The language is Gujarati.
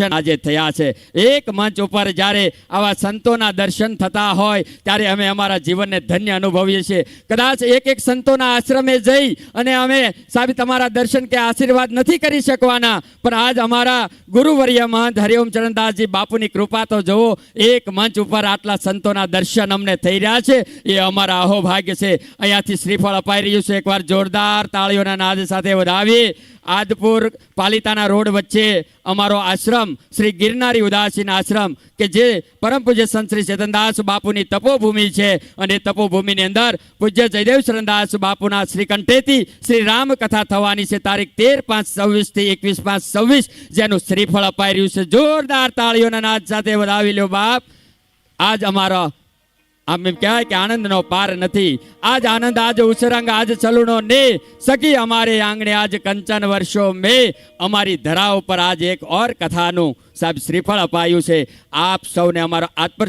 આજે થયા છે। એક મંચ ઉપર જ્યારે આવા સંતોના દર્શન થતા હોય ત્યારે અમે અમારા જીવનને ધન્ય અનુભવીએ છીએ। કદાચ એક એક સંતોના આશ્રમે જઈ અને અમે સાહેબ તમારા દર્શન કે આશીર્વાદ નથી કરી શકવાના, પણ આજ અમારા ગુરુવર્ય મહંત હરિઓમ ચરણદાસજી બાપુની કૃપા તો જુઓ, એક મંચ ઉપર આટલા સંતોના દર્શન અમને થઈ રહ્યા છે, એ અમારા અહોભાગ્ય છે। અહીંયાથી શ્રીફળ અપાઈ રહ્યું છે, એકવાર જોરદાર તાળીઓના નાદ સાથે વધાવી। આદપુર પાલિતાના રોડ વચ્ચે અમારો આશ્રમ શ્રી ગિરનારી ઉદાસીન આશ્રમ કે જે પરમ પૂજ્ય સંત શ્રી ચેતનદાસ બાપુની તપોભૂમિ છે, અને તપોભૂમિની અંદર પૂજ્ય જયદેવ શરણદાસ બાપુના શ્રી કંઠેથી શ્રી રામ કથા થવાની છે, તારીખ 13/5/26 થી 21/5/26, જેનું શ્રીફળ અપાઈ રહ્યું છે। જોરદાર તાળીઓના નાદ સાથે વધાવી લો બાપ। આજ અમારો આમ એમ કહેવાય કે આનંદનો પાર નથી। આજ આનંદ આજ ઉસરંગ આજ ચલુણો ને સખી અમારે આંગણે આજ કંચન વર્ષો મેં, અમારી ધરા ઉપર આજ એક ઓર કથાનું સાહેબ શ્રીફળ અપાયું છે। આપ સૌને અમારો આત્મ